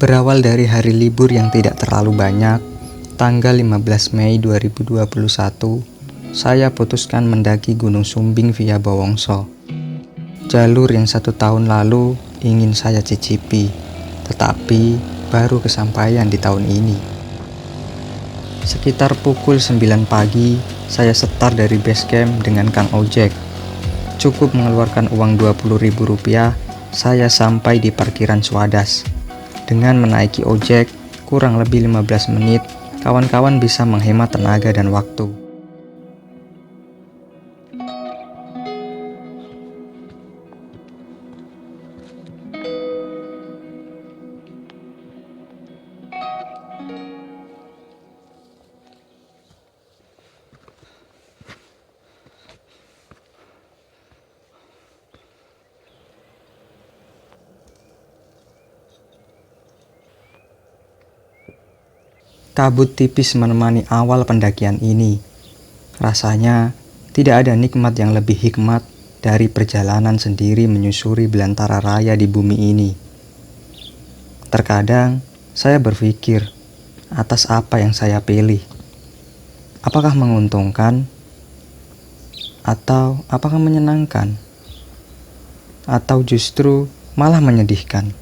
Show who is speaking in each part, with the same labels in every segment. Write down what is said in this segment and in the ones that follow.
Speaker 1: Berawal dari hari libur yang tidak terlalu banyak, tanggal 15 Mei 2021, saya putuskan mendaki Gunung Sumbing via Bowongso. Jalur yang 1 tahun lalu ingin saya cicipi, tetapi baru kesampaian di tahun ini. Sekitar pukul 9 pagi, saya setar dari base camp dengan Kang Ojek. Cukup mengeluarkan uang Rp20.000, saya sampai di parkiran Swadas. Dengan menaiki ojek, kurang lebih 15 menit, kawan-kawan bisa menghemat tenaga dan waktu. Kabut tipis menemani awal pendakian ini. Rasanya tidak ada nikmat yang lebih hikmat dari perjalanan sendiri menyusuri belantara raya di bumi ini. Terkadang saya berpikir, atas apa yang saya pilih? Apakah menguntungkan? Atau apakah menyenangkan? Atau justru malah menyedihkan?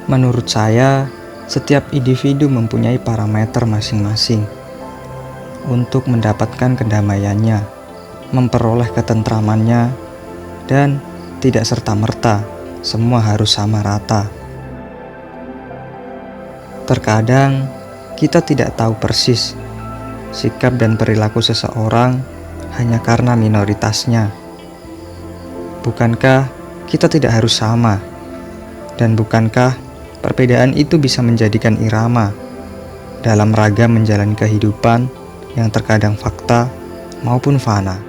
Speaker 1: Menurut saya, setiap individu mempunyai parameter masing-masing untuk mendapatkan kedamaiannya, memperoleh ketentramannya, dan tidak serta-merta semua harus sama rata. Terkadang kita tidak tahu persis sikap dan perilaku seseorang hanya karena minoritasnya. Bukankah kita tidak harus sama? Dan bukankah perbedaan itu bisa menjadikan irama dalam ragam menjalani kehidupan yang terkadang fakta maupun fana?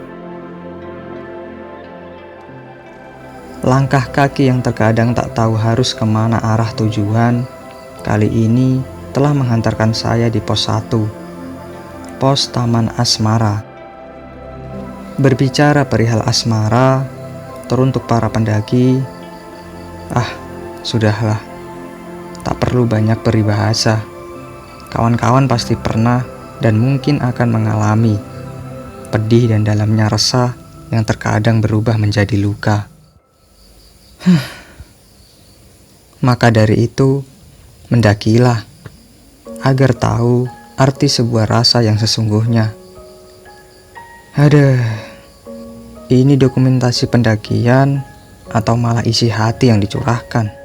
Speaker 1: Langkah kaki yang terkadang tak tahu harus kemana arah tujuan, kali ini telah menghantarkan saya di pos 1, pos Taman Asmara. Berbicara perihal asmara, teruntuk para pendaki, sudahlah. Tak perlu banyak peribahasa. Kawan-kawan pasti pernah dan mungkin akan mengalami pedih dan dalamnya resah yang terkadang berubah menjadi luka. Maka dari itu, mendakilah agar tahu arti sebuah rasa yang sesungguhnya. Ini dokumentasi pendakian atau malah isi hati yang dicurahkan?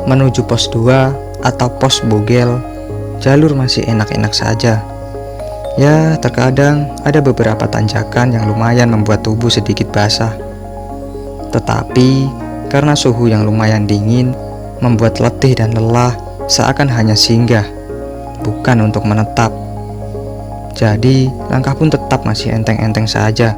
Speaker 1: Menuju pos 2 atau pos Bogel, jalur masih enak-enak saja. Ya, terkadang ada beberapa tanjakan yang lumayan membuat tubuh sedikit basah. Tetapi, karena suhu yang lumayan dingin, membuat letih dan lelah seakan hanya singgah, bukan untuk menetap. Jadi, langkah pun tetap masih enteng-enteng saja.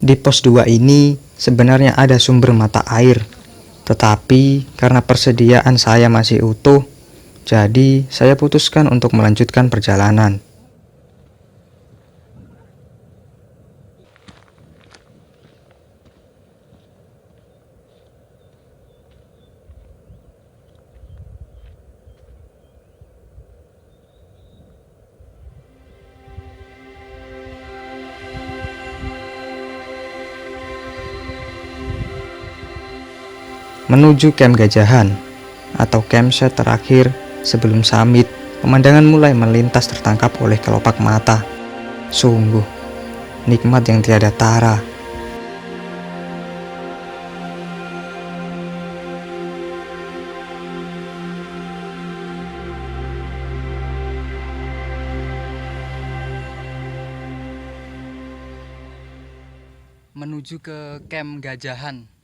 Speaker 1: Di pos 2 ini sebenarnya ada sumber mata air, tetapi karena persediaan saya masih utuh, jadi saya putuskan untuk melanjutkan perjalanan. Menuju Camp Gajahan atau campsite terakhir sebelum summit, pemandangan mulai melintas tertangkap oleh kelopak mata. Sungguh nikmat yang tiada tara.
Speaker 2: Menuju ke Camp Gajahan.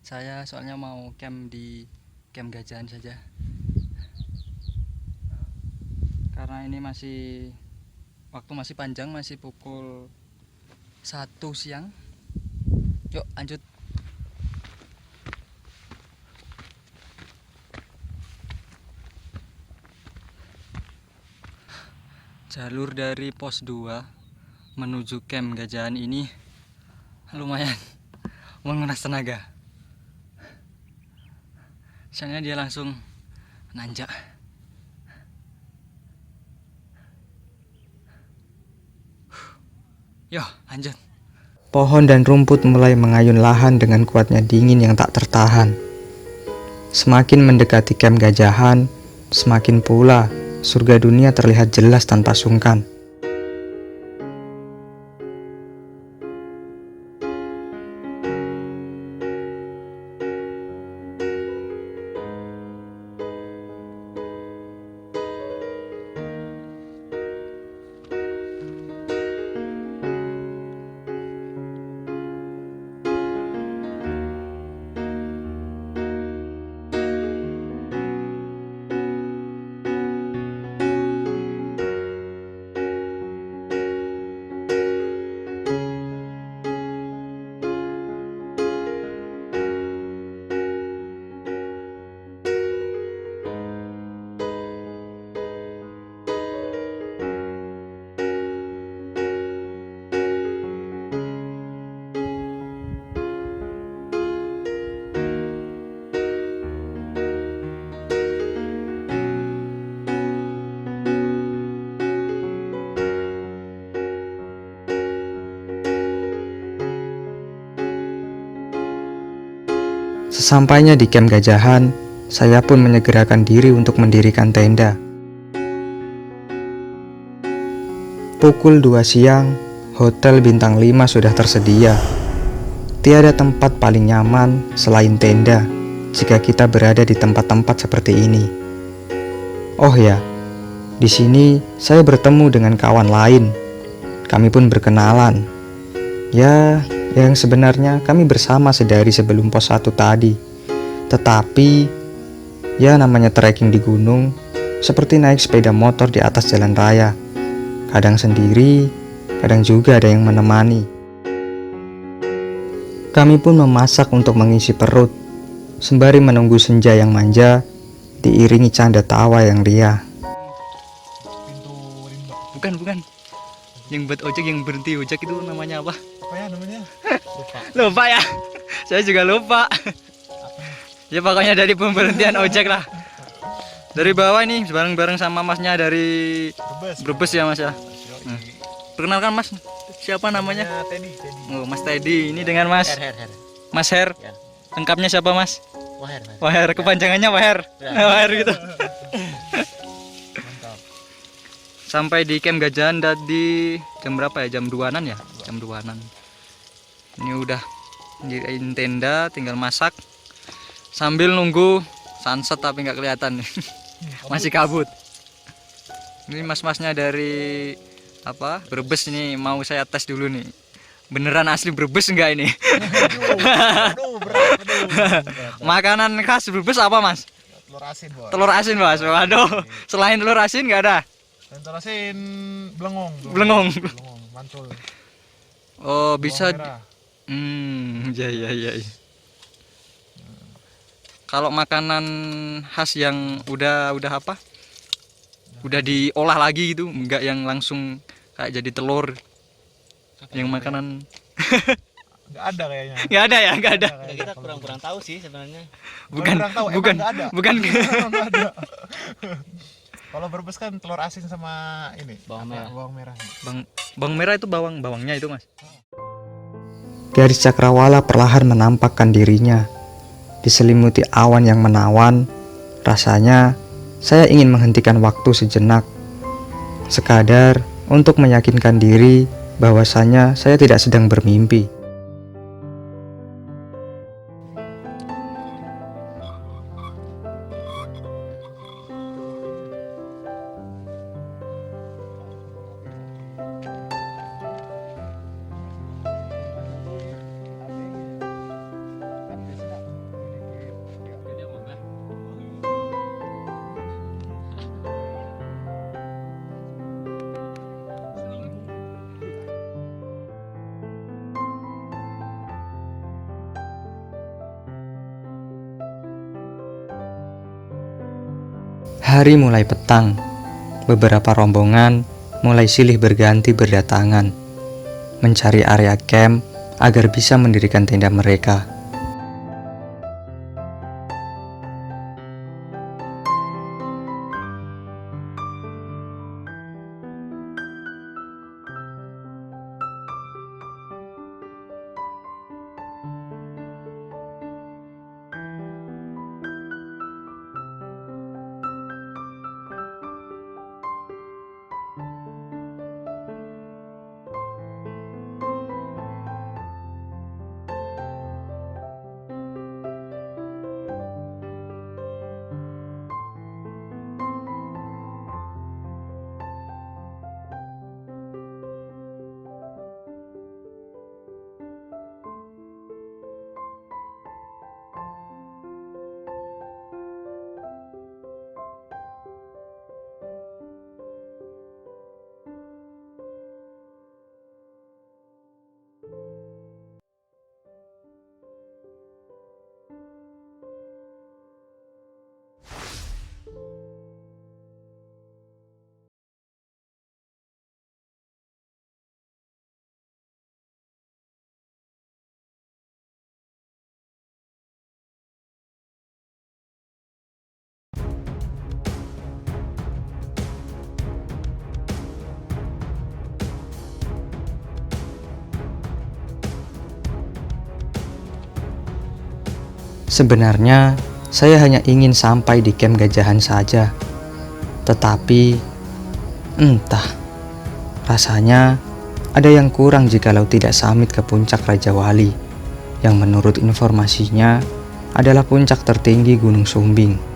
Speaker 2: Saya soalnya mau camp di Camp Gajahan saja. Karena ini waktu masih panjang, masih pukul 1 siang. Yuk lanjut. Jalur dari pos 2 menuju Camp Gajahan ini lumayan menguras tenaga. Soalnya dia langsung nanjak. Yo, lanjut.
Speaker 1: Pohon dan rumput mulai mengayun lahan dengan kuatnya dingin yang tak tertahan. Semakin mendekati Camp Gajahan, semakin pula surga dunia terlihat jelas tanpa sungkan. Sesampainya di Camp Gajahan, saya pun menyegerakan diri untuk mendirikan tenda. Pukul 2 siang, hotel bintang 5 sudah tersedia. Tiada tempat paling nyaman selain tenda jika kita berada di tempat-tempat seperti ini. Oh ya, di sini saya bertemu dengan kawan lain. Kami pun berkenalan. Ya, yang sebenarnya kami bersama sedari sebelum pos 1 tadi. Tetapi, ya namanya trekking di gunung, seperti naik sepeda motor di atas jalan raya. Kadang sendiri, kadang juga ada yang menemani. Kami pun memasak untuk mengisi perut, sembari menunggu senja yang manja, diiringi canda tawa yang riah.
Speaker 2: Bukan. Yang buat ojek, yang berhenti ojek itu namanya apa?
Speaker 3: Apa ya namanya? Lupa.
Speaker 2: Lupa ya. Saya juga lupa. Ya pokoknya dari pemberhentian ojek lah. Dari bawah nih bareng-bareng sama masnya dari Brebes ya mas ya. Perkenalkan mas, siapa namanya?
Speaker 3: Teddy.
Speaker 2: Oh, Mas Teddy. Ini dengan Mas Mas Her.
Speaker 3: Ya.
Speaker 2: Lengkapnya siapa mas?
Speaker 3: Waher.
Speaker 2: Waher, kepanjangannya Waher.
Speaker 3: Ya.
Speaker 2: Waher gitu.
Speaker 3: Mantap.
Speaker 2: Sampai di Camp Gajahan tadi jam berapa ya? Jam 2-an ya? Jam 2-an. Ini udah nyediain tenda, tinggal masak sambil nunggu sunset tapi nggak kelihatan. Masih kabut. Ini mas-masnya dari apa? Brebes ini mau saya tes dulu nih. Beneran asli Brebes enggak ini?
Speaker 3: Aduh, berat.
Speaker 2: Makanan khas Brebes apa mas?
Speaker 3: Telur asin, Bos.
Speaker 2: Telur asin mas. Waduh. Selain telur asin nggak ada?
Speaker 3: Dan telur asin belengong.
Speaker 2: Belengong.
Speaker 3: Mantul.
Speaker 2: Oh,
Speaker 3: Bawang
Speaker 2: bisa.
Speaker 3: merah.
Speaker 2: Ya ya ya. Ya. Kalau makanan khas yang udah apa? Udah diolah lagi gitu, enggak yang langsung kayak jadi telur. Yang makanan
Speaker 3: Nggak ada kayaknya.
Speaker 2: nggak ada ya, nggak ada.
Speaker 3: kayaknya
Speaker 4: Kita
Speaker 3: kalau
Speaker 4: kurang-kurang tahu sih sebenarnya.
Speaker 2: Bukan,
Speaker 3: kurang tahu, emang
Speaker 2: bukan,
Speaker 3: nggak ada.
Speaker 2: bukan.
Speaker 3: Emang nggak ada. Kalau Brebes kan telur asin sama ini
Speaker 4: Bawang merah.
Speaker 3: bawang merah.
Speaker 2: Bawang merah itu bawangnya itu, Mas.
Speaker 1: Garis cakrawala perlahan menampakkan dirinya. Diselimuti awan yang menawan, rasanya saya ingin menghentikan waktu sejenak. Sekadar untuk meyakinkan diri bahwasanya saya tidak sedang bermimpi. Hari mulai petang, beberapa rombongan mulai silih berganti berdatangan, mencari area camp agar bisa mendirikan tenda mereka. Sebenarnya, saya hanya ingin sampai di camp Gajahan saja. Tetapi, entah, rasanya ada yang kurang jikalau tidak samit ke puncak Raja Wali, yang menurut informasinya adalah puncak tertinggi Gunung Sumbing.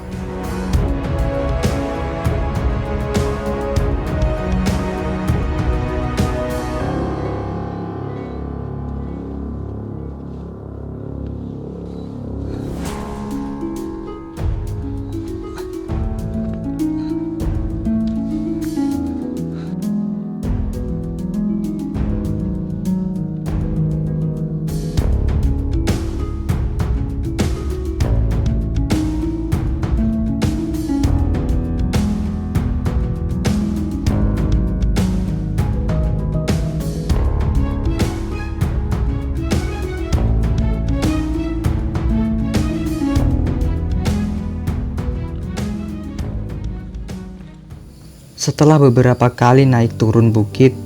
Speaker 1: Setelah beberapa kali naik turun bukit,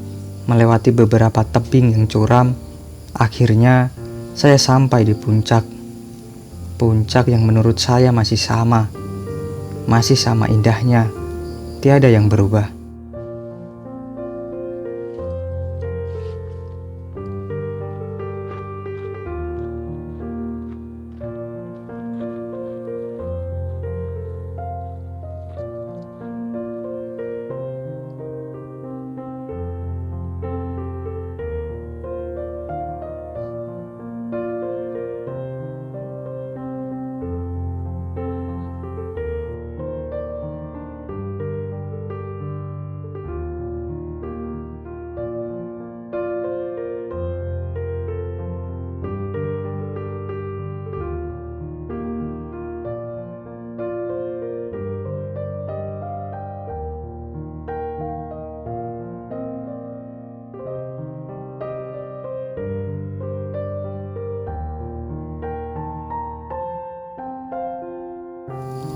Speaker 1: melewati beberapa tebing yang curam, akhirnya saya sampai di puncak. Puncak yang menurut saya masih sama indahnya, tiada yang berubah.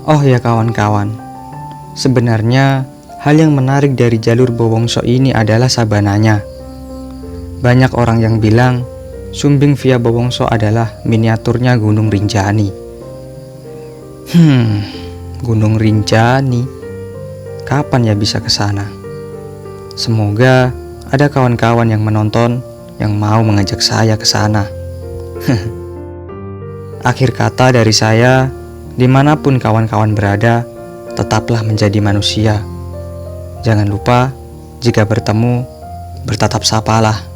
Speaker 1: Oh ya kawan-kawan, sebenarnya hal yang menarik dari jalur Bowongso ini adalah sabananya. Banyak orang yang bilang Sumbing via Bowongso adalah miniaturnya Gunung Rinjani. Gunung Rinjani, kapan ya bisa ke sana? Semoga ada kawan-kawan yang menonton yang mau mengajak saya ke sana. Akhir kata dari saya, dimanapun kawan-kawan berada, tetaplah menjadi manusia. Jangan lupa, jika bertemu, bertatap sapalah.